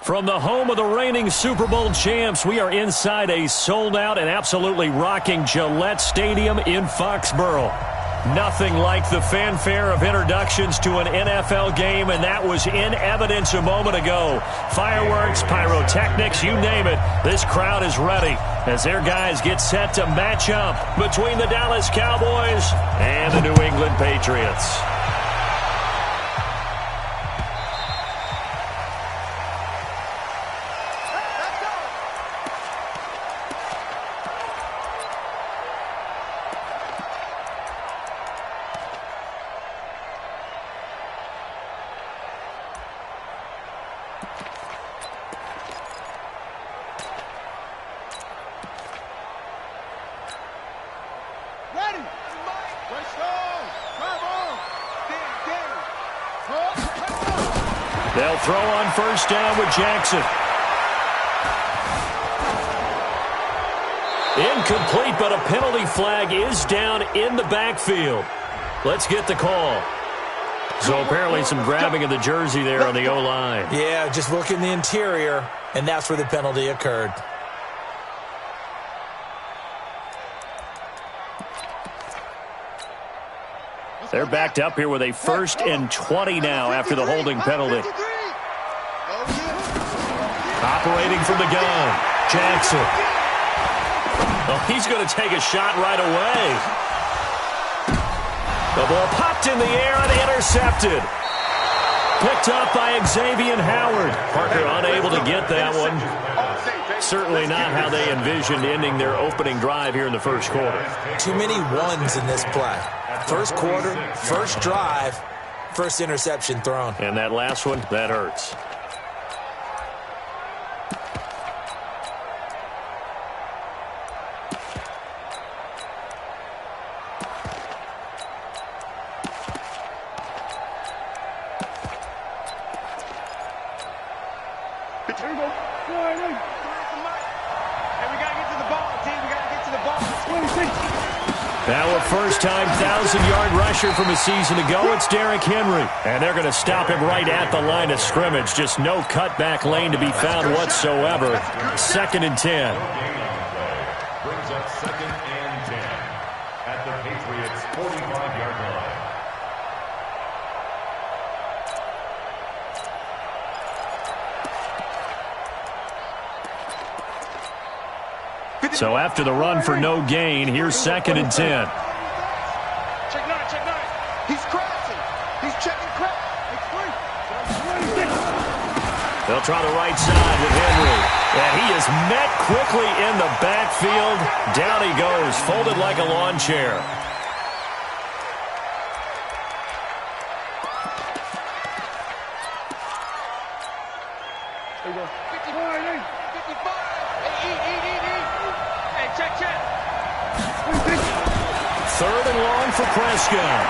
From the home of the reigning Super Bowl champs, we are inside a sold-out and absolutely rocking Gillette Stadium in Foxborough. Nothing like the fanfare of introductions to an NFL game, and that was in evidence a moment ago. Fireworks, pyrotechnics, you name it. This crowd is ready as their guys get set to match up between the Dallas Cowboys and the New England Patriots. They'll throw on first down with Jackson. Incomplete, but a penalty flag is down in the backfield. Let's get the call. So apparently some grabbing of the jersey there on the O-line. Yeah, just look in the interior, and that's where the penalty occurred. They're backed up here with a 1st and 20 now after the holding penalty. Operating from the gun, Jackson. Oh, he's going to take a shot right away. The ball popped in the air and intercepted. Picked up by Xavier Howard. Parker unable to get that one. Certainly not how they envisioned ending their opening drive here in the first quarter. Too many ones in this play. First quarter, first drive, first interception thrown. And that last one, that hurts. Now a first-time 1,000-yard rusher from a season ago, it's Derrick Henry. And they're going to stop him right at the line of scrimmage. Just no cutback lane to be found whatsoever. 2nd and 10. Brings up 2nd and 10 at the Patriots' 45-yard line. So after the run for no gain, here's 2nd and 10. Check 9, check 9. He's crossing. He's checking crack. They'll try the right side with Henry. And he is met quickly in the backfield. Down he goes, folded like a lawn chair. There you go. 55. Hey, check. 3rd and long for Prescott.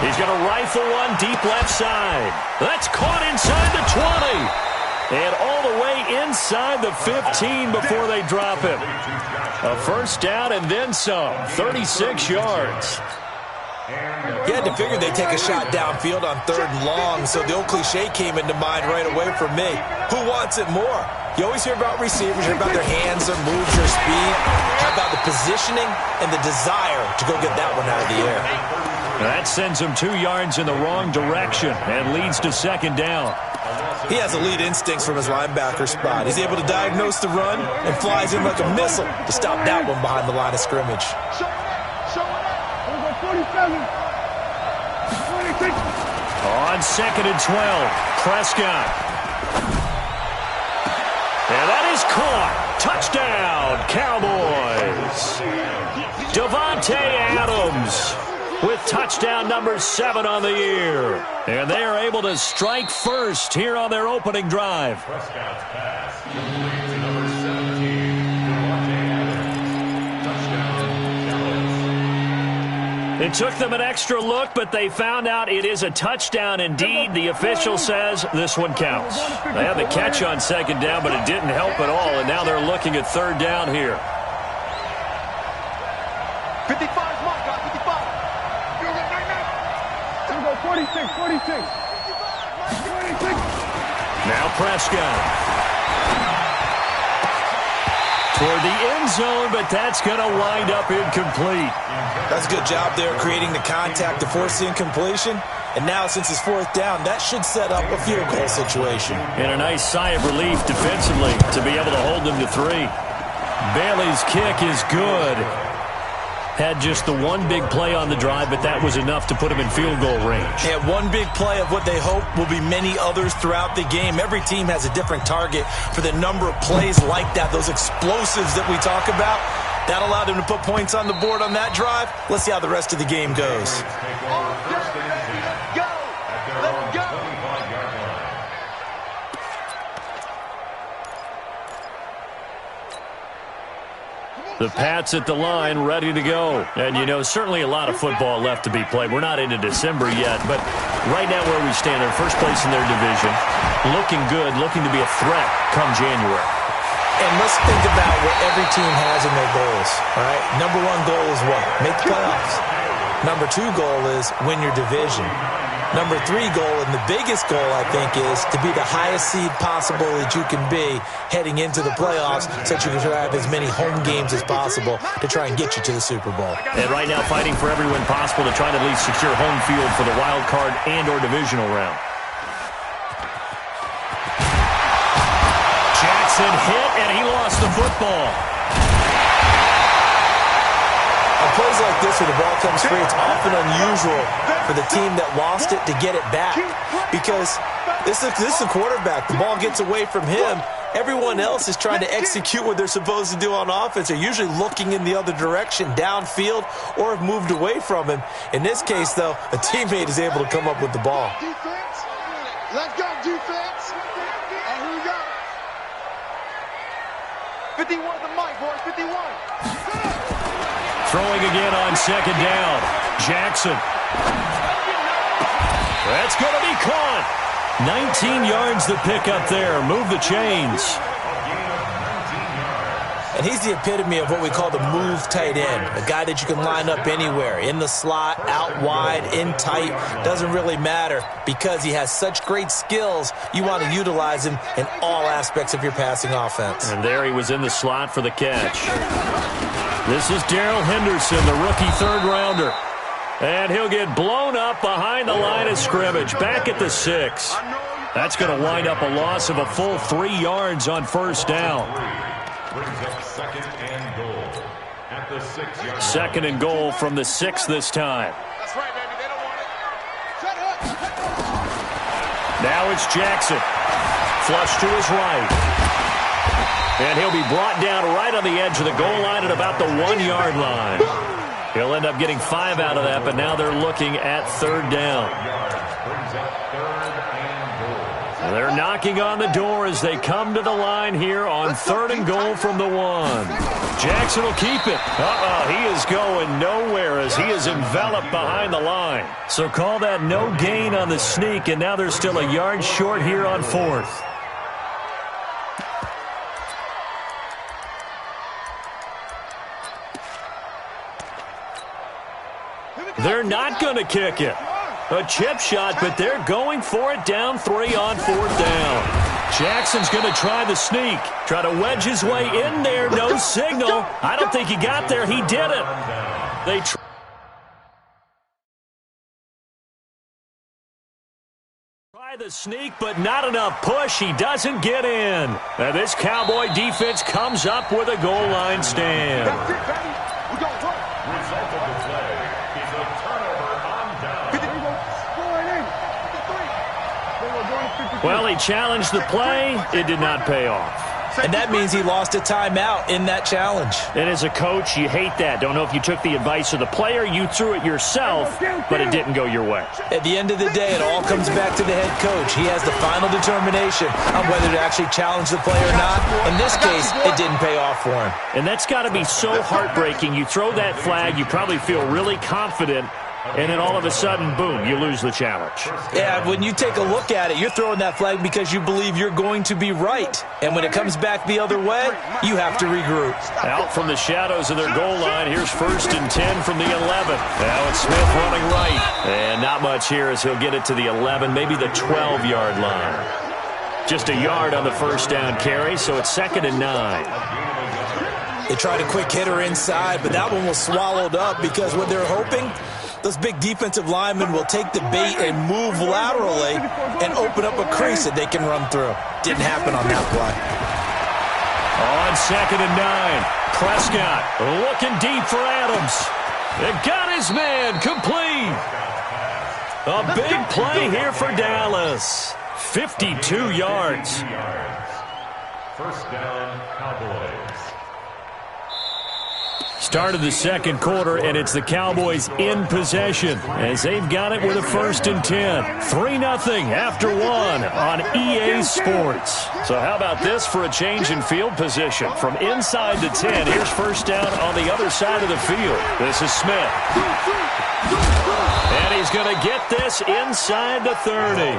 He's going to rifle one deep left side. That's caught inside the 20. And all the way inside the 15 before they drop him. A first down and then some. 36 yards. You had to figure they'd take a shot downfield on 3rd and long, so the old cliche came into mind right away for me. Who wants it more? You always hear about receivers, you hear about their hands, their moves, their speed. How about the positioning and the desire to go get that one out of the air? That sends him 2 yards in the wrong direction and leads to 2nd down. He has elite instincts from his linebacker spot. He's able to diagnose the run and flies in like a missile to stop that one behind the line of scrimmage. On 2nd and 12, Prescott. And that is caught. Touchdown, Cowboys. Davante Adams with touchdown number 7 on the year. And they are able to strike first here on their opening drive. Prescott's pass complete to number 17, Davante Adams. Touchdown, Cowboys. It took them an extra look, but they found out it is a touchdown indeed. The official says this one counts. They had the catch on 2nd down, but it didn't help at all, and now they're looking at 3rd down here. 55 is mine, guys. 55. 46. Now Prescott. Toward the end zone, but that's going to wind up incomplete. That's a good job there creating the contact to force the incompletion. And now, since it's fourth down, that should set up a field goal situation. And a nice sigh of relief defensively to be able to hold them to 3. Bailey's kick is good. Had just the one big play on the drive, but that was enough to put him in field goal range. Yeah, one big play of what they hope will be many others throughout the game. Every team has a different target for the number of plays like that, those explosives that we talk about. That allowed them to put points on the board on that drive. Let's see how the rest of the game goes. The Pats at the line, ready to go. And, you know, certainly a lot of football left to be played. We're not into December yet, but right now where we stand, they're first place in their division. Looking good, looking to be a threat come January. And let's think about what every team has in their goals, all right? Number one goal is what? Make the playoffs. Number two goal is win your division. Number three goal, and the biggest goal, I think, is to be the highest seed possible that you can be heading into the playoffs so that you can have as many home games as possible to try and get you to the Super Bowl. And right now fighting for every win possible to try to at least secure home field for the wild card and or divisional round. Jackson hit, and he lost the football. On plays like this where the ball comes free, it's often unusual for the team that lost it to get it back because this is a quarterback. The ball gets away from him. Everyone else is trying to execute what they're supposed to do on offense. They're usually looking in the other direction, downfield, or have moved away from him. In this case, though, a teammate is able to come up with the ball. Defense. Let's go, defense. And here we go. 51 the mic, boys. 51. Throwing again on second down. Jackson. That's going to be caught. 19 yards the pick up there. Move the chains. And he's the epitome of what we call the move tight end. A guy that you can line up anywhere. In the slot, out wide, in tight. Doesn't really matter because he has such great skills. You want to utilize him in all aspects of your passing offense. And there he was in the slot for the catch. This is Darrell Henderson, the rookie third-rounder. And he'll get blown up behind the line of scrimmage, back at the 6. That's going to wind up a loss of a full 3 yards on first down. Brings up second and goal at the 6-yard line. Second and goal from the 6 this time. That's right, baby. They don't want it. Shut up. Now it's Jackson. Flush to his right. And he'll be brought down right on the edge of the goal line at about the 1-yard line. He'll end up getting 5 out of that, but now they're looking at third down. They're knocking on the door as they come to the line here on third and goal from the 1. Jackson will keep it. He is going nowhere as he is enveloped behind the line. So call that no gain on the sneak, and now they're still a yard short here on fourth. They're not going to kick it. A chip shot, but they're going for it down 3 on fourth down. Jackson's going to try the sneak. Try to wedge his way in there. No signal. I don't think he got there. He did it. They try the sneak, but not enough push. He doesn't get in. Now this Cowboy defense comes up with a goal line stand. That's it, baby. We got work. Result of the play is a turnover on down. Well, he challenged the play. It did not pay off. And that means he lost a timeout in that challenge. And as a coach, you hate that. Don't know if you took the advice of the player. You threw it yourself, but it didn't go your way. At the end of the day, it all comes back to the head coach. He has the final determination on whether to actually challenge the play or not. In this case, it didn't pay off for him. And that's got to be so heartbreaking. You throw that flag, you probably feel really confident, and then all of a sudden, boom, you lose the challenge. Yeah, when you take a look at it, you're throwing that flag because you believe you're going to be right. And when it comes back the other way, you have to regroup. Out from the shadows of their goal line, here's 1st and 10 from the 11. Now it's Smith running right. And not much here as he'll get it to the 11, maybe the 12-yard line. Just a yard on the first down carry, so it's 2nd and 9. They tried a quick hitter inside, but that one was swallowed up because what they're hoping, those big defensive linemen will take the bait and move laterally and open up a crease that they can run through. Didn't happen on that play. On 2nd and 9, Prescott looking deep for Adams. It got his man complete. A big play here for Dallas. 52 yards. First down, Cowboys. Start of the second quarter, and it's the Cowboys in possession as they've got it with a 1st and 10. 3-0 after 1 on EA Sports. So how about this for a change in field position? From inside the 10, here's first down on the other side of the field. This is Smith. And he's going to get this inside the 30.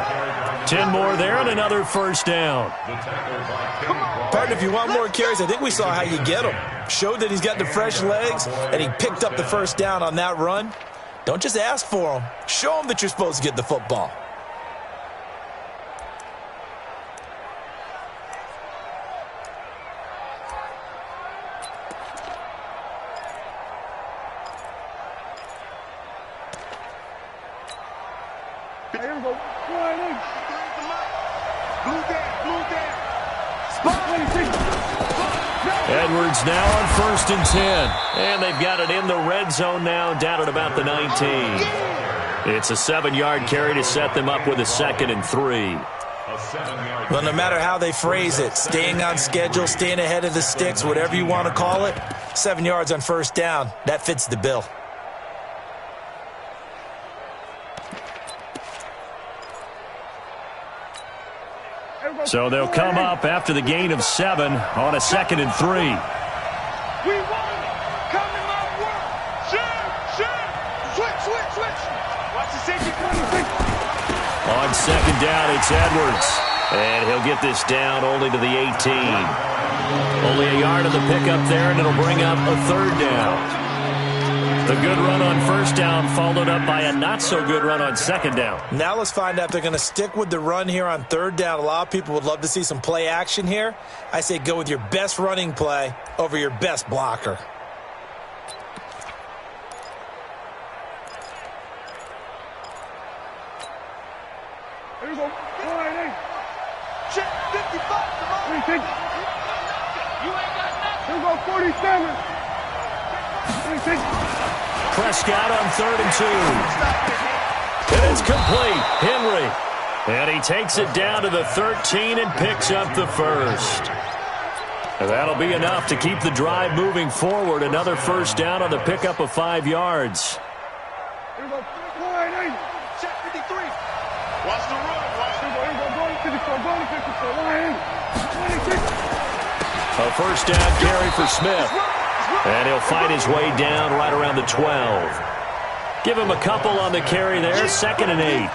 10 more there and another first down. Partner, if you want more carries, I think we saw how you get them. Showed that he's got the fresh legs, and he picked up the first down on that run. Don't just ask for him. Show him that you're supposed to get the football. Edwards now on 1st and 10. And they've got it in the red zone now, down at about the 19. It's a 7-yard carry to set them up with a 2nd and 3. Well, no matter how they phrase it, staying on schedule, staying ahead of the sticks, whatever you want to call it, 7 yards on first down, that fits the bill. So they'll come up after the gain of 7 on a 2nd and 3. We won! Come in my work! Switch! Watch the safety. On 2nd down, it's Edwards. And he'll get this down only to the 18. Only a yard of the pickup there, and it'll bring up a 3rd down. The good run on first down followed up by a not-so-good run on 2nd down. Now let's find out if they're going to stick with the run here on 3rd down. A lot of people would love to see some play action here. I say go with your best running play over your best blocker. There you go. All right, check 55. Come on. You ain't got nothing. There you go, 47. Prescott on 3rd and 2. And it's complete. Henry. And he takes it down to the 13 and picks up the 1st. And that'll be enough to keep the drive moving forward. Another first down on the pickup of 5 yards. Check 53. Watch the run. A first down carry for Smith. And he'll fight his way down right around the 12. Give him a couple on the carry there. 2nd and 8.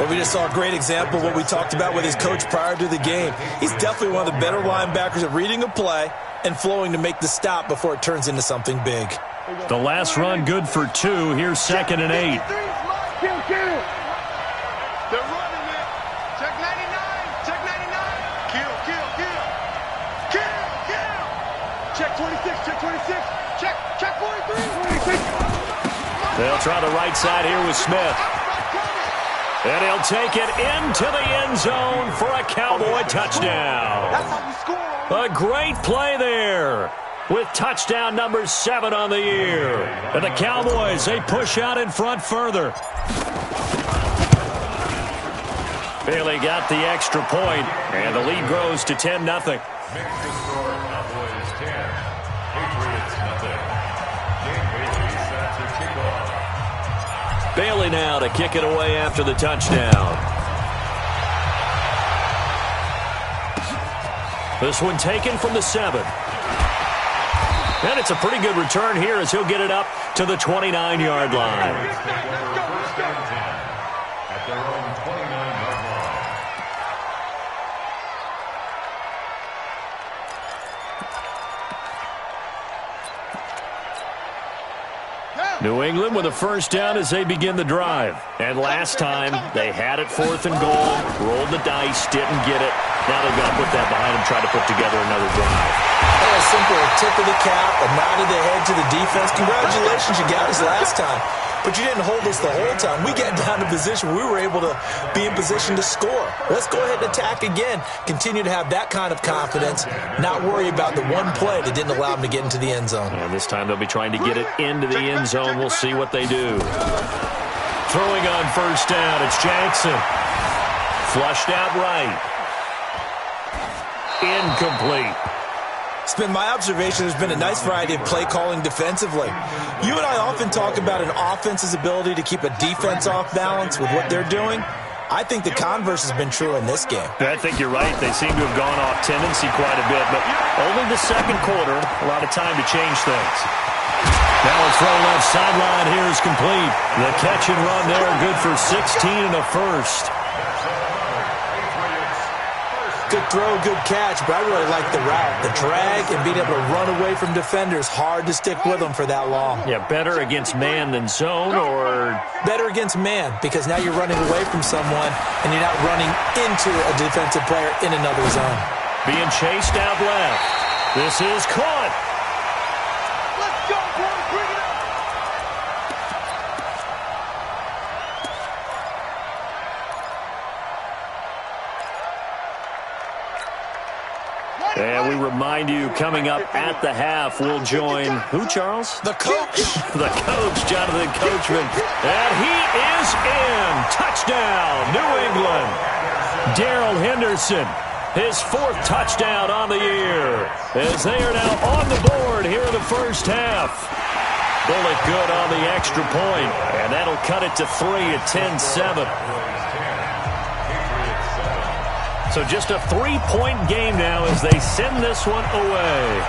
Well, we just saw a great example of what we talked about with his coach prior to the game. He's definitely one of the better linebackers at reading a play and flowing to make the stop before it turns into something big. The last run good for 2. Here's 2nd and 8. They're running it. Check 99. Check 99. Kill. Check 26. Check 26. Check 43. They'll try the right side here with Smith. And he'll take it into the end zone for a Cowboy touchdown. That's how you score. A great play there with touchdown number 7 on the year. And the Cowboys, they push out in front further. Bailey got the extra point, and the lead grows to 10-0. Makes the score Cowboys 10, Patriots 0. Dave Bailey set to kick off. Bailey now to kick it away after the touchdown. This one taken from the 7. And it's a pretty good return here as he'll get it up to the 29-yard line. First down 10 at their own 29-yard line. Now, New England with a first down as they begin the drive. And last time, they had it 4th and goal, rolled the dice, didn't get it. Now they've got to put that behind them, try to put together another drive. That was simple. A tip of the cap, a nod of the head to the defense. Congratulations, you got us last time. But you didn't hold us the whole time. We got down to position. We were able to be in position to score. Let's go ahead and attack again. Continue to have that kind of confidence. Not worry about the one play that didn't allow them to get into the end zone. And this time they'll be trying to get it into the end zone. We'll see what they do. Throwing on first down, it's Jackson. Flushed out right. Incomplete. It's been my observation there's been a nice variety of play calling defensively. You and I often talk about an offense's ability to keep a defense off balance with what they're doing. I think the converse has been true in this game. I think you're right. They seem to have gone off tendency quite a bit, but only the second quarter, a lot of time to change things. Now a throw left sideline here is complete. The catch and run there, good for 16 and a first. Good throw, good catch, but I really like the route. The drag and being able to run away from defenders, hard to stick with them for that long. Yeah, better against man than zone, or? Better against man, because now you're running away from someone and you're not running into a defensive player in another zone. Being chased out left. This is caught. Let's go, boys. Bring it up. And we remind you, coming up at the half, we'll join who, Charles? The coach. The coach, Jonathan Coachman. And he is in. Touchdown, New England. Darrell Henderson, his 4th touchdown on the year, as they are now on the board here in the first half. Bullet good on the extra point, and that'll cut it to 3 at 10-7. So just a 3-point game now as they send this one away.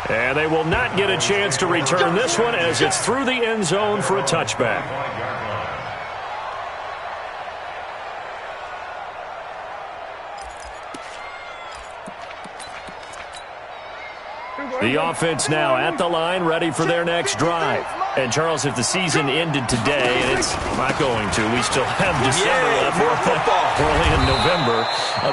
And they will not get a chance to return this one as it's through the end zone for a touchback. The offense now at the line, ready for their next drive. And, Charles, if the season ended today, and it's not going to, we still have December left. More football. Early in November.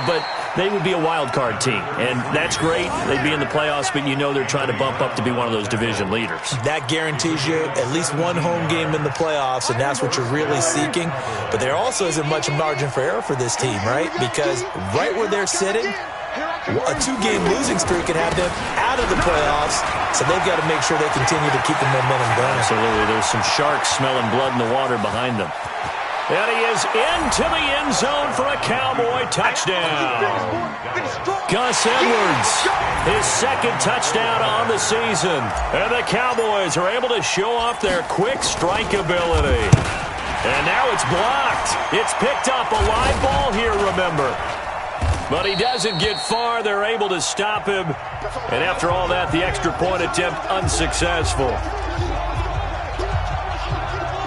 But they would be a wild card team, and that's great. They'd be in the playoffs, but you know they're trying to bump up to be one of those division leaders. That guarantees you at least one home game in the playoffs, and that's what you're really seeking. But there also isn't much margin for error for this team, right? Because right where they're sitting, a 2-game losing streak could have them out of the playoffs, so they've got to make sure they continue to keep the momentum going. Absolutely. There's some sharks smelling blood in the water behind them. And he is into the end zone for a Cowboy touchdown. Gus Edwards, his 2nd touchdown on the season. And the Cowboys are able to show off their quick strike ability. And now it's blocked. It's picked up, a live ball here, remember. But he doesn't get far. They're able to stop him. And after all that, the extra point attempt unsuccessful.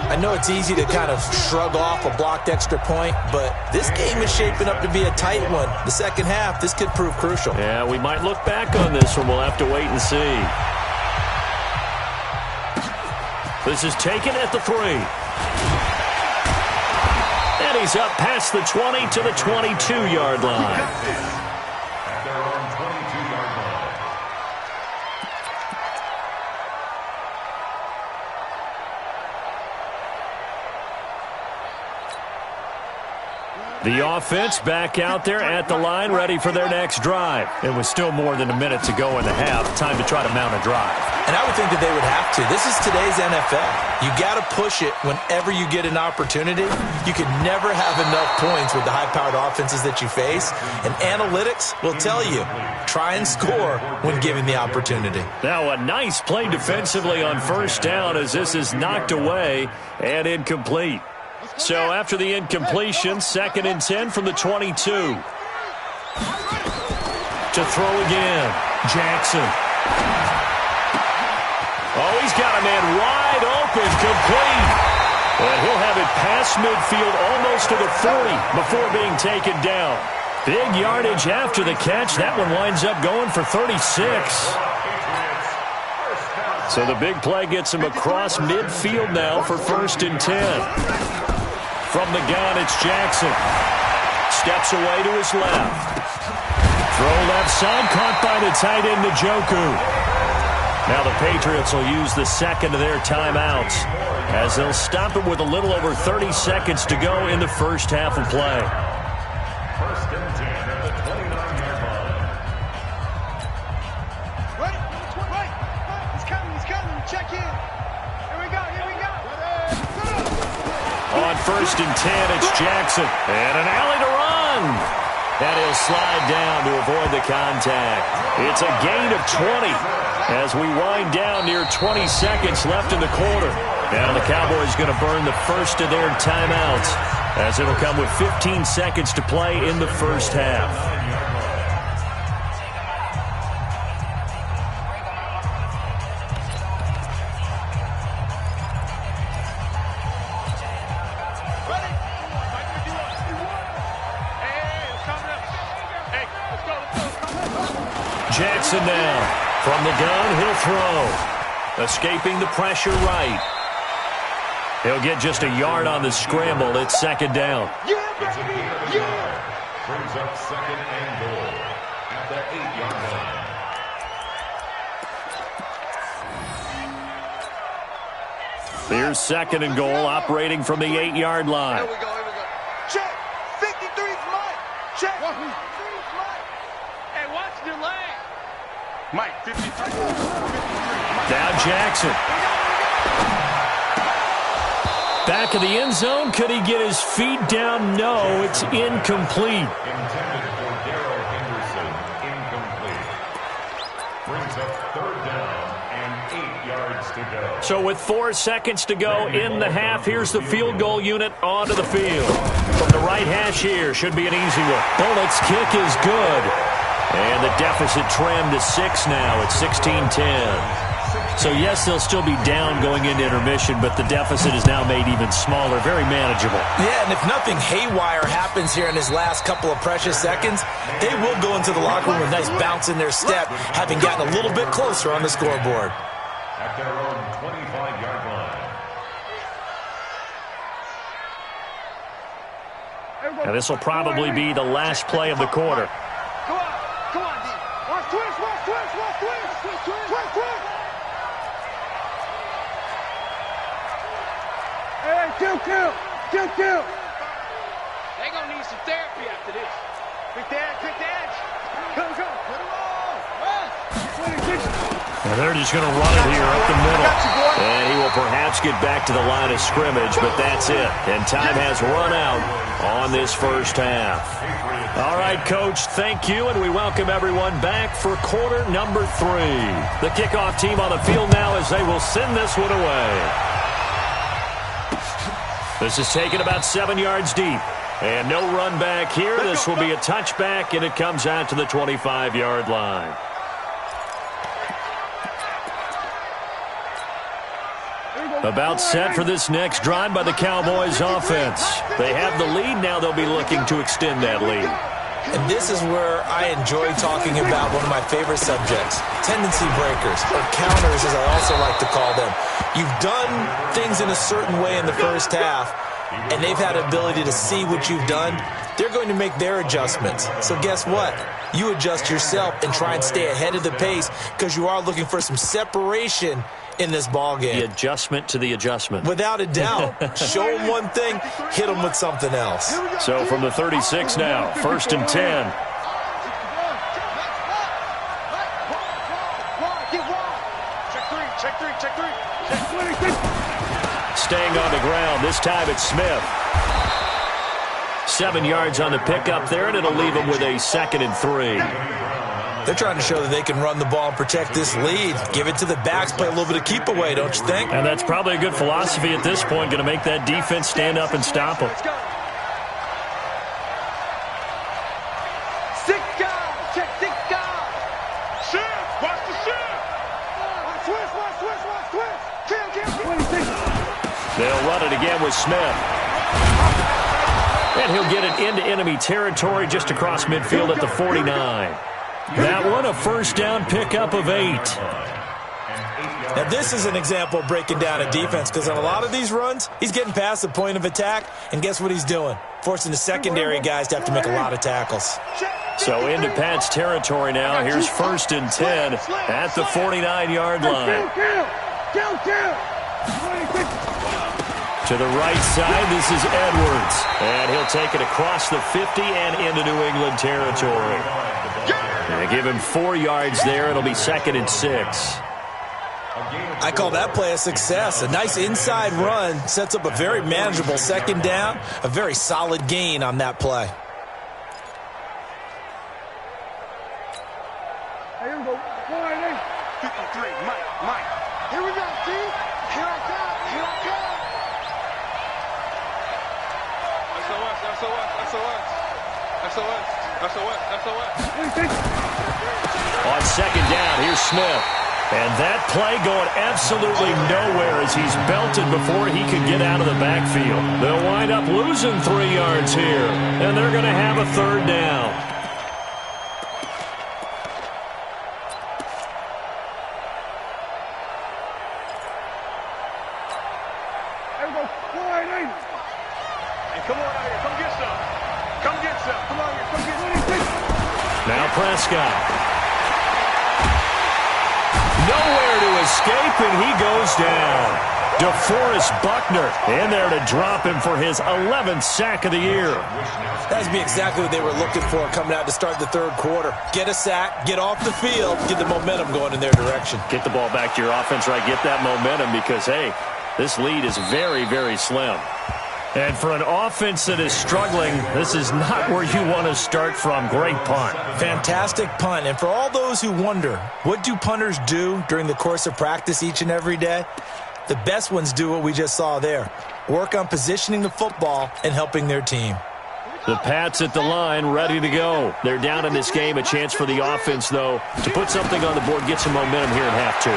I know it's easy to kind of shrug off a blocked extra point, but this game is shaping up to be a tight one. The second half, this could prove crucial. Yeah, we might look back on this one. We'll have to wait and see. This is taken at the 3. And he's up past the 20 to the 22-yard line. At their own 22-yard line. The offense back out there at the line, ready for their next drive. It was still more than a minute to go in the half. Time to try to mount a drive. And I would think that they would have to. This is today's NFL. You got to push it whenever you get an opportunity. You can never have enough points with the high-powered offenses that you face. And analytics will tell you, try and score when given the opportunity. Now a nice play defensively on first down as this is knocked away and incomplete. So after the incompletion, 2nd and 10 from the 22. To throw again, Jackson. Oh, he's got a man wide open, complete. And he'll have it past midfield almost to the 40 before being taken down. Big yardage after the catch. That one winds up going for 36. So the big play gets him across midfield now for 1st and 10. From the gun, it's Jackson. Steps away to his left. Throw left side, caught by the tight end, Njoku. Now the Patriots will use the second of their timeouts as they'll stop it with a little over 30 seconds to go in the first half of play. 1st and 10 at the 29-yard line. Right. He's coming. Check in. Here we go. On 1st and 10, it's Jackson. And an alley to run. And he'll slide down to avoid the contact. It's a gain of 20 as we wind down near 20 seconds left in the quarter. Now the Cowboys going to burn the first of their timeouts as it'll come with 15 seconds to play in the first half. Jackson now. From the gun, he'll throw. Escaping the pressure right. He'll get just a yard on the scramble. It's 2nd down. It's a gain of a yard. Brings up 2nd and goal at the 8-yard line. Here's 2nd and goal, operating from the 8-yard line. Here we go. Check. 53's Mike. Check. 53's Mike. Hey, watch the leg. Mike, 53. Now Jackson. Back of the end zone. Could he get his feet down? No, it's incomplete. Intended for Darrell Henderson. Incomplete. Brings up 3rd down and 8 yards to go. So with 4 seconds to go in the half, here's the field goal unit onto the field. From the right hash here, should be an easy one. Bullock's kick is good. And the deficit trimmed to 6 now at 16-10. So, yes, they'll still be down going into intermission, but the deficit is now made even smaller, very manageable. Yeah, and if nothing haywire happens here in his last couple of precious seconds, they will go into the locker room with a nice bounce in their step, having gotten a little bit closer on the scoreboard. At their own 25-yard line. And this will probably be the last play of the quarter. Come on, D. Watch twist. Hey, kill. They gonna need some therapy after this. Quick the edge. Go. Put it on. And they're just going to run it here up the middle. And he will perhaps get back to the line of scrimmage, but that's it. And time has run out on this first half. All right, Coach, thank you, and we welcome everyone back for quarter number 3. The kickoff team on the field now as they will send this one away. This is taken about 7 yards deep. And no run back here. This will be a touchback, and it comes out to the 25-yard line. About set for this next drive by the Cowboys offense. They have the lead. Now they'll be looking to extend that lead. And this is where I enjoy talking about one of my favorite subjects, tendency breakers, or counters as I also like to call them. You've done things in a certain way in the first half, and they've had the ability to see what you've done. They're going to make their adjustments. So guess what? You adjust yourself and try and stay ahead of the pace because you are looking for some separation in this ball game. The adjustment to the adjustment. Without a doubt. Show them one thing, hit them with something else. So from the 36 now, 1st and 10. Check three. Staying on the ground. This time it's Smith. 7 yards on the pickup there, and it'll leave him with a 2nd and 3. They're trying to show that they can run the ball and protect this lead. Give it to the backs, play a little bit of keep away, don't you think? And that's probably a good philosophy at this point, going to make that defense stand up and stop them. 6 guys. Check 6 guys. Shift. Watch the shift. Watch twist. They'll run it again with Smith. And he'll get it into enemy territory just across midfield at the 49. That one, a first down pickup of 8. Now, this is an example of breaking down a defense because on a lot of these runs, he's getting past the point of attack, and guess what he's doing? Forcing the secondary guys to have to make a lot of tackles. So into Pat's territory now. Here's 1st and 10 at the 49-yard line. To the right side, this is Edwards. And he'll take it across the 50 and into New England territory. And give him 4 yards there. It'll be 2nd and 6. I call that play a success. A nice inside run sets up a very manageable 2nd down. A very solid gain on that play. Here we go. 53, Mike. Here we go, team. Here I come. SOS. On 2nd down, here's Smith. And that play going absolutely nowhere as he's belted before he could get out of the backfield. They'll wind up losing 3 yards here, and they're going to have a 3rd down. There we go. Hey, come on out here. Come get some. Come on here. Come get some. Now Prescott. Nowhere to escape, and he goes down. DeForest Buckner in there to drop him for his 11th sack of the year. That would be exactly what they were looking for coming out to start the 3rd quarter. Get a sack, get off the field, get the momentum going in their direction. Get the ball back to your offense, right? Get that momentum because, hey, this lead is very, very slim. And for an offense that is struggling, this is not where you want to start from. Great punt. Fantastic punt. And for all those who wonder, what do punters do during the course of practice each and every day? The best ones do what we just saw there. Work on positioning the football and helping their team. The Pats at the line, ready to go. They're down in this game. A chance for the offense, though, to put something on the board, get some momentum here in half 2.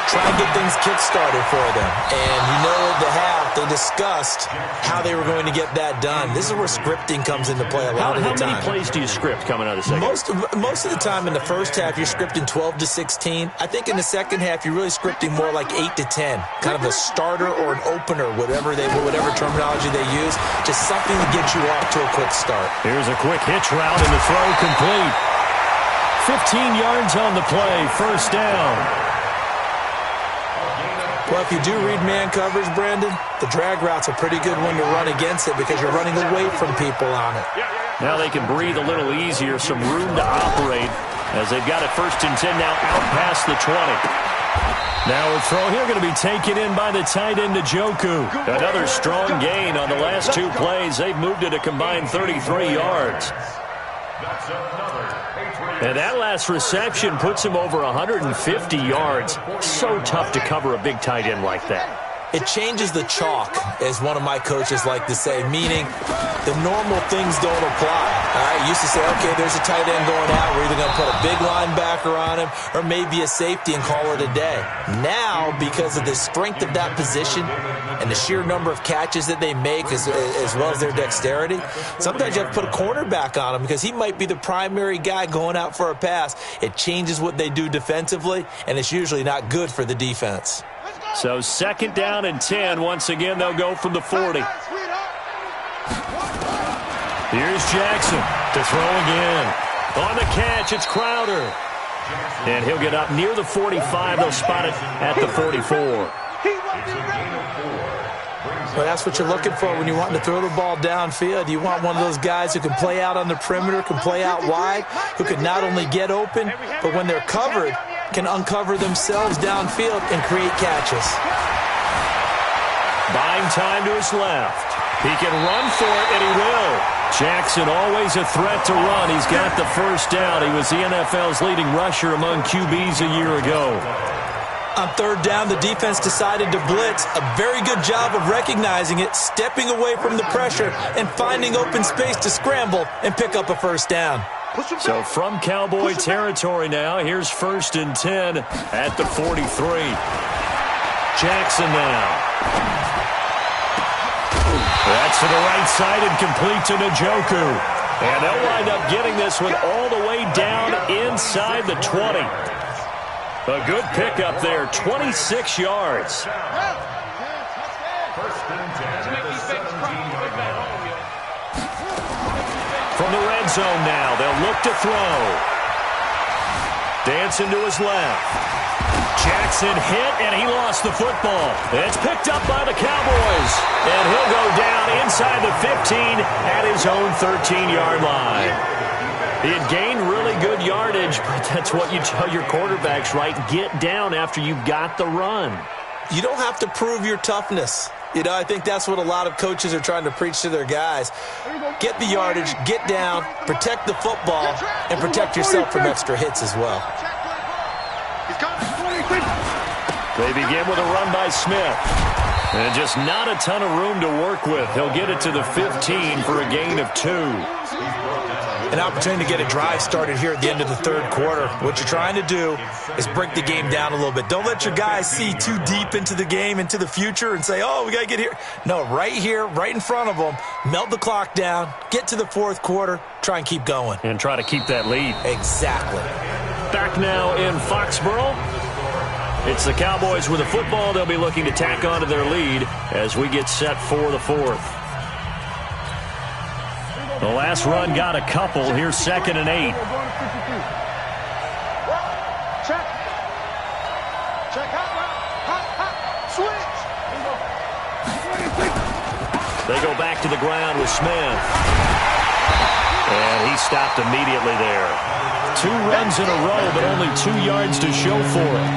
Try and get things kick-started for them. And you know at the half, they discussed how they were going to get that done. This is where scripting comes into play a lot of the time. How many plays do you script coming out of the second? Most of the time in the first half, you're scripting 12 to 16. I think in the second half, you're really scripting more like 8 to 10. Kind of a starter or an opener, whatever terminology they use. Just something to get you off to a quick start. Here's a quick hitch route and the throw complete. 15 yards on the play, 1st down. Well, if you do read man coverage, Brandon, the drag route's a pretty good one to run against it because you're running away from people on it. Now they can breathe a little easier, some room to operate as they've got it 1st and 10 now out past the 20. Now a throw here going to be taken in by the tight end Njoku. Another strong gain on the last 2 plays. They've moved it a combined 33 yards. And that last reception puts him over 150 yards. So tough to cover a big tight end like that. It changes the chalk, as one of my coaches like to say, meaning the normal things don't apply. All right, used to say, okay, there's a tight end going out. We're either going to put a big linebacker on him or maybe a safety and call it a day. Now, because of the strength of that position and the sheer number of catches that they make as well as their dexterity, sometimes you have to put a cornerback on him because he might be the primary guy going out for a pass. It changes what they do defensively, and it's usually not good for the defense. So 2nd down and 10. Once again, they'll go from the 40. Here's Jackson to throw again. On the catch, it's Crowder. And he'll get up near the 45. They'll spot it at the 44. Well, that's what you're looking for when you're wanting to throw the ball downfield. You want one of those guys who can play out on the perimeter, can play out wide, who can not only get open, but when they're covered, can uncover themselves downfield and create catches. Buying time to his left. He can run for it, and he will. Jackson always a threat to run. He's got the 1st down. He was the NFL's leading rusher among QBs a year ago. On 3rd down, the defense decided to blitz. A very good job of recognizing it, stepping away from the pressure, and finding open space to scramble and pick up a 1st down. So from Cowboy territory now, here's 1st and 10 at the 43. Jackson now. That's to the right side and complete to Njoku. And they'll wind up getting this one all the way down inside the 20. A good pickup there, 26 yards. First and 10 at the 17-yard line. From the red zone now, they'll look to throw. Dancing to his left. Jackson hit, and he lost the football. It's picked up by the Cowboys. And he'll go down inside the 15 at his own 13-yard line. He had gained really good yardage, but that's what you tell your quarterbacks, right? Get down after you've got the run. You don't have to prove your toughness. You know, I think that's what a lot of coaches are trying to preach to their guys. Get the yardage, get down, protect the football, and protect yourself from extra hits as well. They begin with a run by Smith. And just not a ton of room to work with. He'll get it to the 15 for a gain of 2. An opportunity to get a drive started here at the end of the third quarter. What you're trying to do is break the game down a little bit. Don't let your guys see too deep into the game, into the future, and say, oh, we got to get here. No, right here, right in front of them, melt the clock down, get to the fourth quarter, try and keep going. And try to keep that lead. Exactly. Back now in Foxborough. It's the Cowboys with the football. They'll be looking to tack onto their lead as we get set for the fourth. The last run got a couple. Here's 2nd and 8. Check. Check. Hot. Switch. They go back to the ground with Smith. And he stopped immediately there. 2 runs in a row, but only 2 yards to show for it.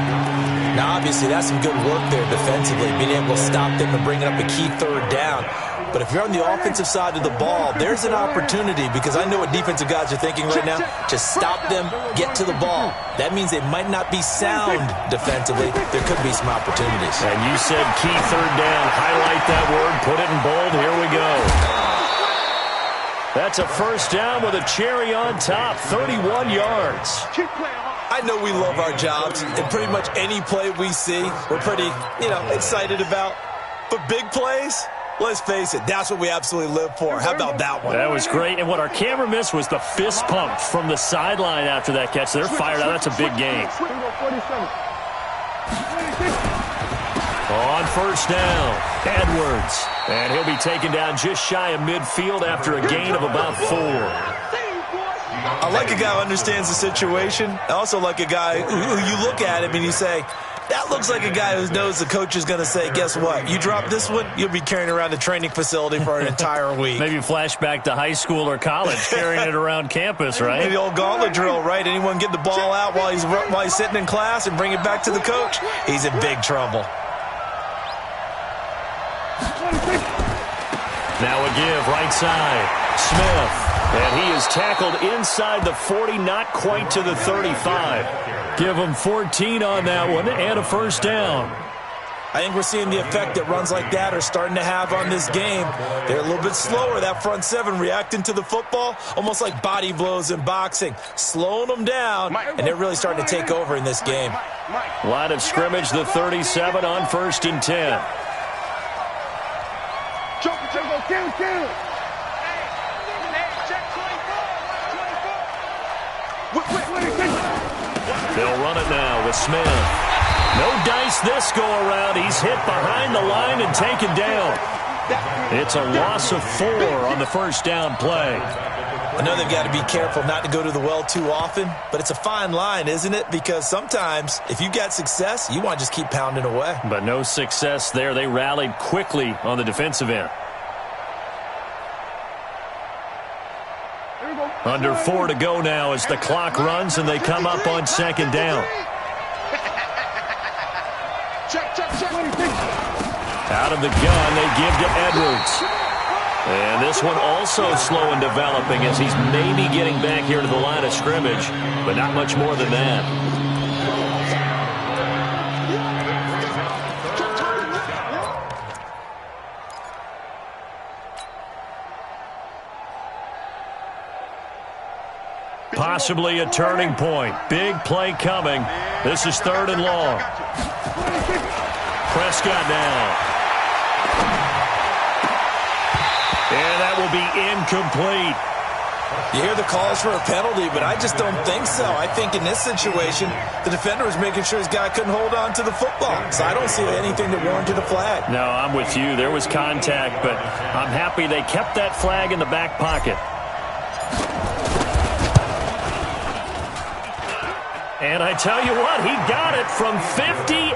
Now, obviously, that's some good work there defensively, being able to stop them and bringing up a key third down. But if you're on the offensive side of the ball, there's an opportunity, because I know what defensive guys are thinking right now. Just stop them, get to the ball. That means they might not be sound defensively. There could be some opportunities. And you said key third down. Highlight that word, put it in bold. Here we go. That's a first down with a cherry on top, 31 yards. I know we love our jobs, and pretty much any play we see, we're pretty, excited about. But big plays, let's face it, that's what we absolutely live for. How about that one? That was great. And what our camera missed was the fist pump from the sideline after that catch. They're fired out. That's a big game. On first down, Edwards. And he'll be taken down just shy of midfield after a gain of about 4. I like a guy who understands the situation. I also like a guy who you look at him and you say, that looks like a guy who knows the coach is going to say, guess what? You drop this one, you'll be carrying around the training facility for an entire week. Maybe flashback to high school or college, carrying it around campus, right? Maybe the old gauntlet drill, right? Anyone get the ball out while he's sitting in class and bring it back to the coach? He's in big trouble. Now a give, right side. Smith. And he is tackled inside the 40, not quite to the 35. Give him 14 on that one and a first down. I think we're seeing the effect that runs like that are starting to have on this game. They're a little bit slower, that front seven, reacting to the football, almost like body blows in boxing, slowing them down, and they're really starting to take over in this game. Line of scrimmage, the 37 on 1st and 10. They'll run it now with Smith. No dice this go-around. He's hit behind the line and taken down. It's a loss of 4 on the first down play. I know they've got to be careful not to go to the well too often, but it's a fine line, isn't it? Because sometimes if you've got success, you want to just keep pounding away. But no success there. They rallied quickly on the defensive end. Under 4 to go now as the clock runs and they come up on 2nd down. Out of the gun, they give to Edwards. And this one also slow in developing as he's maybe getting back here to the line of scrimmage, but not much more than that. Possibly a turning point. Big play coming. This is 3rd and long. Prescott now. And that will be incomplete. You hear the calls for a penalty, but I just don't think so. I think in this situation, the defender was making sure his guy couldn't hold on to the football. So I don't see anything that warranted a flag. No, I'm with you. There was contact, but I'm happy they kept that flag in the back pocket. And I tell you what, he got it from 58.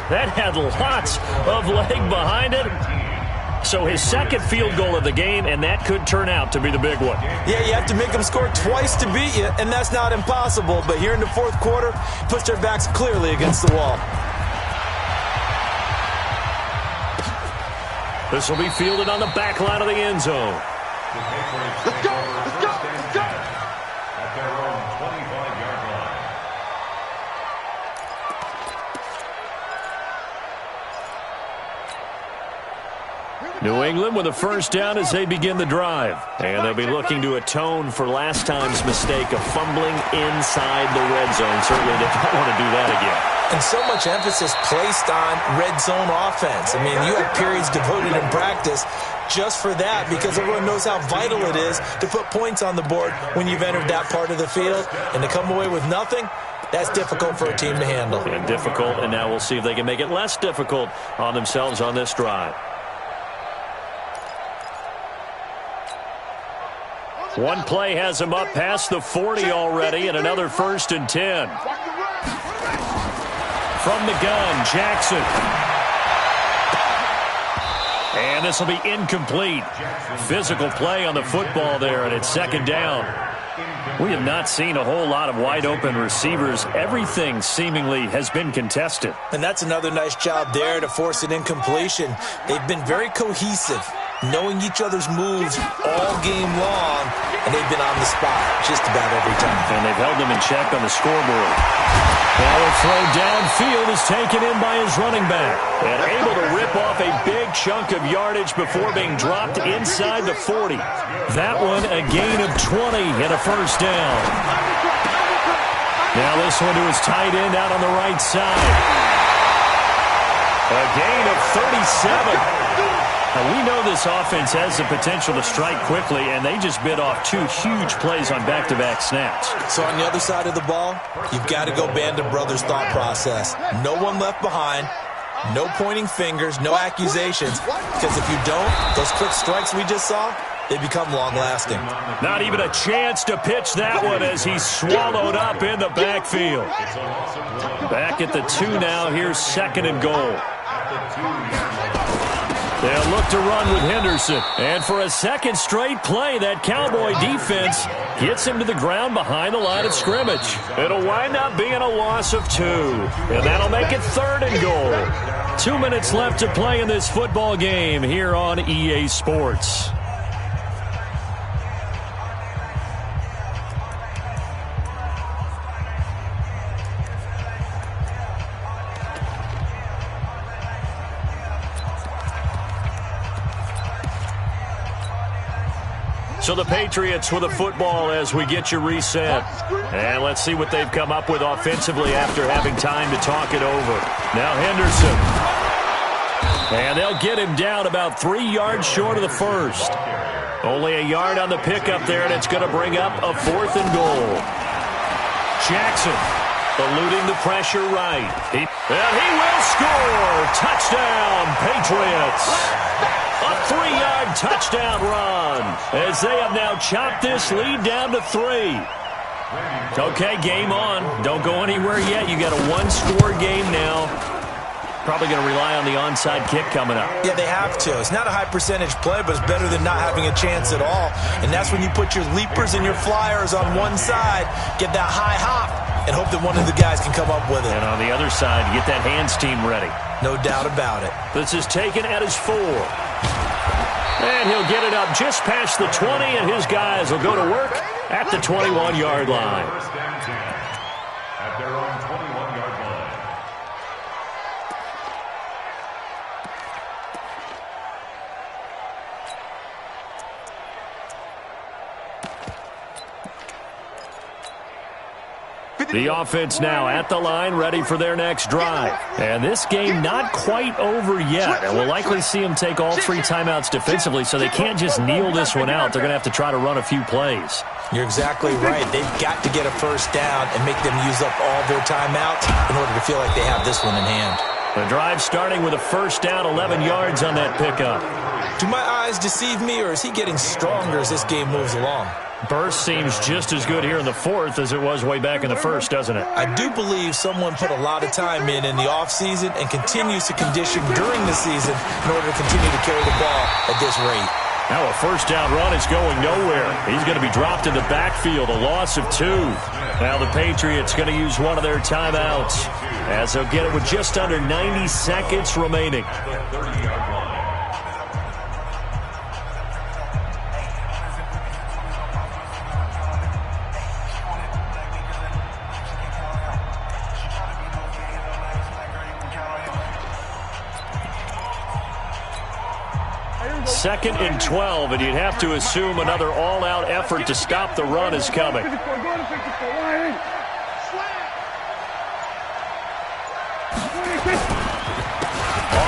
That had lots of leg behind it. So his second field goal of the game, and that could turn out to be the big one. Yeah, you have to make them score twice to beat you, and that's not impossible. But here in the fourth quarter, puts their backs clearly against the wall. This will be fielded on the back line of the end zone. Let's go! Let's go! Let's go! At their own 25-yard line. New England with a first down as they begin the drive. And they'll be looking to atone for last time's mistake of fumbling inside the red zone. Certainly they don't want to do that again. And so much emphasis placed on red zone offense. I mean, you have periods devoted in practice just for that because everyone knows how vital it is to put points on the board when you've entered that part of the field. And to come away with nothing, that's difficult for a team to handle. And difficult, and now we'll see if they can make it less difficult on themselves on this drive. One play has him up past the 40 already, and another 1st and 10. From the gun, Jackson. And this will be incomplete. Physical play on the football there, and it's second down. We have not seen a whole lot of wide-open receivers. Everything seemingly has been contested. And that's another nice job there to force an incompletion. They've been very cohesive, knowing each other's moves all game long, and they've been on the spot just about every time. And they've held them in check on the scoreboard. Now a throw downfield is taken in by his running back. And able to rip off a big chunk of yardage before being dropped inside the 40. That one a gain of 20 and a first down. Now this one to his tight end out on the right side. A gain of 37. Now, we know this offense has the potential to strike quickly, and they just bit off 2 huge plays on back-to-back snaps. So on the other side of the ball, you've got to go Band of Brothers thought process. No one left behind, no pointing fingers, no accusations, because if you don't, those quick strikes we just saw, they become long-lasting. Not even a chance to pitch that one as he's swallowed up in the backfield. Back at the 2 now. Here's 2nd and goal. They'll look to run with Henderson. And for a second straight play, that Cowboy defense gets him to the ground behind the line of scrimmage. It'll wind up being a loss of 2. And that'll make it 3rd and goal. 2 minutes left to play in this football game here on EA Sports. So the Patriots with a football as we get you reset. And let's see what they've come up with offensively after having time to talk it over. Now Henderson. And they'll get him down about 3 yards short of the first. Only a yard on the pickup there, and it's going to bring up a 4th and goal. Jackson eluding the pressure right. And he will score. Touchdown, Patriots. A 3-yard touchdown run as they have now chopped this lead down to 3. Okay, game on. Don't go anywhere yet. You got a 1-score game now. Probably going to rely on the onside kick coming up. Yeah, they have to. It's not a high percentage play, but it's better than not having a chance at all. And that's when you put your leapers and your flyers on one side, get that high hop, and hope that one of the guys can come up with it. And on the other side, get that hands team ready. No doubt about it. This is taken at his 4. And he'll get it up just past the 20, and his guys will go to work at the 21-yard line. First and 10 at their own 21-yard line. The offense now at the line, ready for their next drive. And this game not quite over yet. And we'll likely see them take all 3 timeouts defensively, so they can't just kneel this one out. They're going to have to try to run a few plays. You're exactly right. They've got to get a first down and make them use up all their timeouts in order to feel like they have this one in hand. The drive starting with a first down, 11 yards on that pickup. Do my eyes deceive me, or is he getting stronger as this game moves along? Burst seems just as good here in the fourth as it was way back in the first, doesn't it? I do believe someone put a lot of time in the offseason and continues to condition during the season in order to continue to carry the ball at this rate. Now a first down run is going nowhere. He's going to be dropped in the backfield, a loss of 2. Now the Patriots going to use one of their timeouts as they'll get it with just under 90 seconds remaining. Second and 12, and you'd have to assume another all-out effort to stop the run is coming. On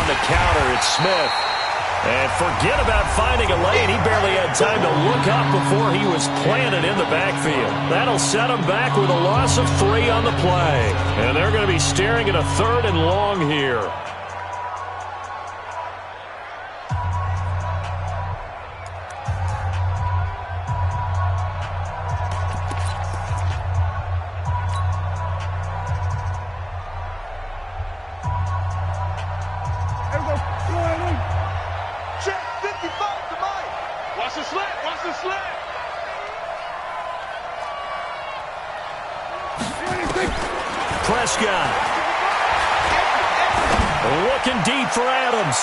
the counter, it's Smith. And forget about finding a lane. He barely had time to look up before he was planted in the backfield. That'll set him back with a loss of 3 on the play. And they're going to be staring at a 3rd and long here. Prescott. Looking deep for Adams.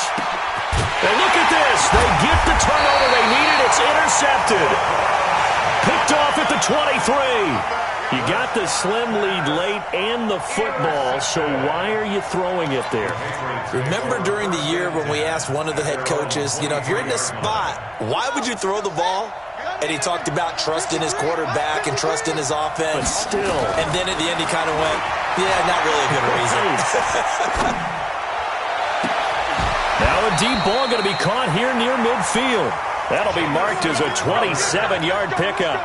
And look at this. They get the turnover they needed. It's intercepted. Picked off at the 23. You got the slim lead late and the football, so why are you throwing it there? Remember during the year when we asked one of the head coaches, if you're in this spot, why would you throw the ball? And he talked about trust in his quarterback and trust in his offense. But still. And then at the end he kind of went, yeah, not really a good reason. Now a deep ball going to be caught here near midfield. That'll be marked as a 27-yard pickup.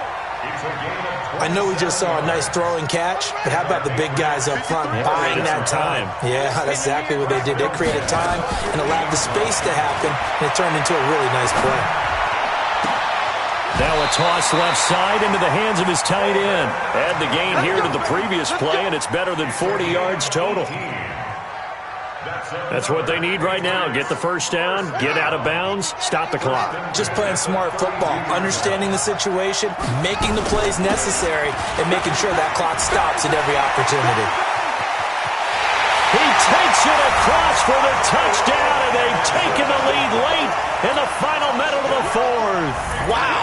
I know we just saw a nice throwing catch, but how about the big guys up front buying that time? Yeah, that's exactly what they did. They created time and allowed the space to happen, and it turned into a really nice play. Now a toss left side into the hands of his tight end. Add the gain here to the previous play, and it's better than 40 yards total. That's what they need right now. Get the first down, get out of bounds, stop the clock. Just playing smart football, understanding the situation, making the plays necessary, and making sure that clock stops at every opportunity. He takes it across for the touchdown, and they've taken the lead late in the final minute of the fourth. Wow.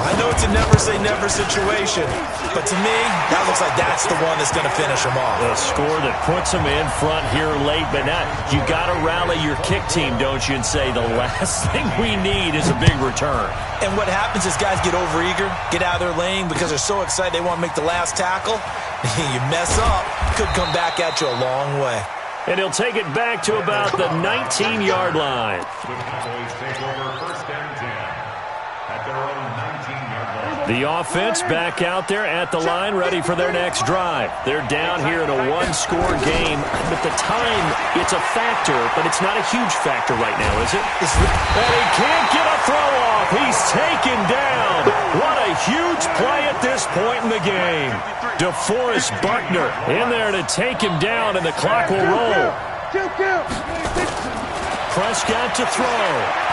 I know it's a never-say-never situation, but to me, that looks like that's the one that's going to finish them off. A score that puts them in front here late, but now you got to rally your kick team, don't you, and say the last thing we need is a big return. And what happens is guys get overeager, get out of their lane because they're so excited they want to make the last tackle. You mess up, could come back at you a long way. And he'll take it back to about the 19-yard line. The Cowboys take over first and 10 at their own 19-yard line. The offense back out there at the line, ready for their next drive. They're down here in a one-score game, but the time, it's a factor, but it's not a huge factor right now, is it? And he can't get a throw off. He's taken down. What a huge play at this point in the game. DeForest Buckner in there to take him down, and the clock will roll. Prescott to throw.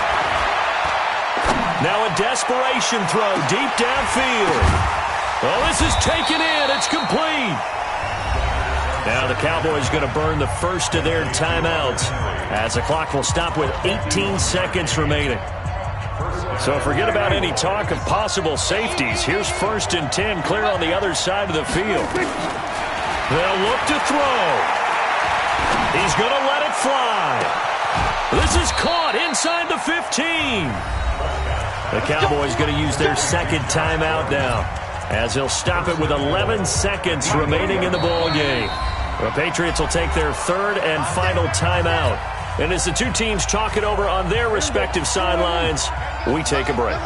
Now a desperation throw deep downfield. Well, this is taken in. It's complete. Now the Cowboys going to burn the first of their timeouts as the clock will stop with 18 seconds remaining. So forget about any talk of possible safeties. Here's first and 10 clear on the other side of the field. They'll look to throw. He's going to let it fly. This is caught inside the 15. The Cowboys going to use their second timeout now. as he'll stop it with 11 seconds remaining in the ball game. The Patriots will take their third and final timeout. And as the two teams talk it over on their respective sidelines, we take a break.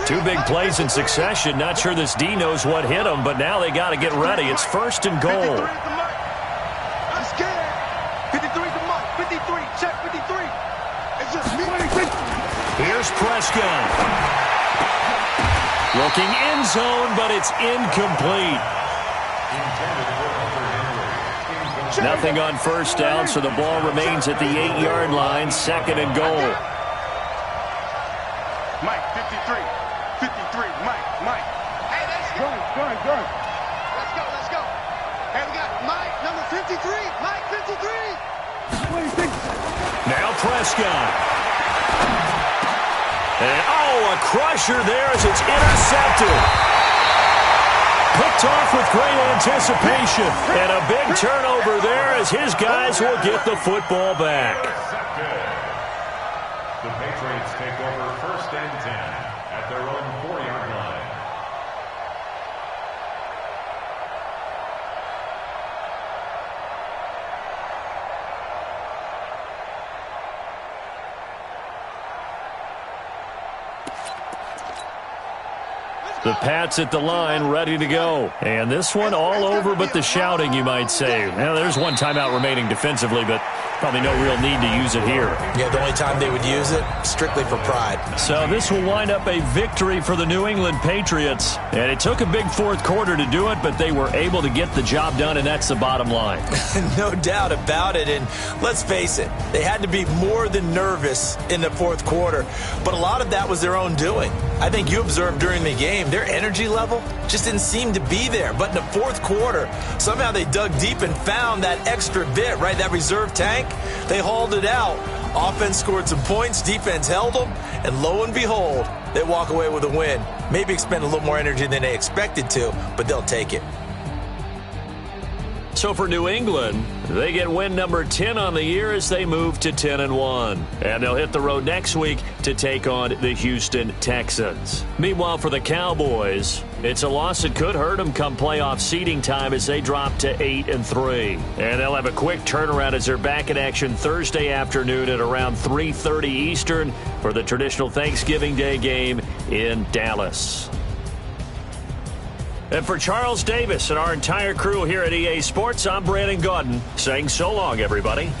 Two big plays in succession. Not sure this D knows what hit them, but now they got to get ready. It's first and goal. I'm scared. 53 to Mike. 53. Check 53. It's just me. Here's Prescott. Looking end zone, but it's incomplete. Nothing on first down, so the ball remains at the 8-yard line, second and goal. Mike, 53. 53. Mike. Hey, that's good. Good. Let's go. Hey, we got Mike, number 53. Mike, 53. Now Prescott. And, a crusher there as it's intercepted. Picked off with great anticipation. And a big turnover there as his guys will get the football back. The Patriots take over first and 10 at their own 4-yard line. The Pats at the line, ready to go. And this one all over but the shouting, you might say. Now, there's one timeout remaining defensively, but probably no real need to use it here. Yeah, the only time they would use it, strictly for pride. So this will wind up a victory for the New England Patriots. And it took a big fourth quarter to do it, but they were able to get the job done, and that's the bottom line. No doubt about it. And let's face it, they had to be more than nervous in the fourth quarter. But a lot of that was their own doing. I think you observed during the game, their energy level just didn't seem to be there. But in the fourth quarter, somehow they dug deep and found that extra bit, right, that reserve tank. They hauled it out. Offense scored some points, defense held them, and lo and behold, they walk away with a win. Maybe expend a little more energy than they expected to, but they'll take it. So for New England, they get win number 10 on the year as they move to 10-1. And they'll hit the road next week to take on the Houston Texans. Meanwhile, for the Cowboys, it's a loss that could hurt them come playoff seeding time as they drop to 8-3. And they'll have a quick turnaround as they're back in action Thursday afternoon at around 3:30 Eastern for the traditional Thanksgiving Day game in Dallas. And for Charles Davis and our entire crew here at EA Sports, I'm Brandon Gaudin saying so long, everybody.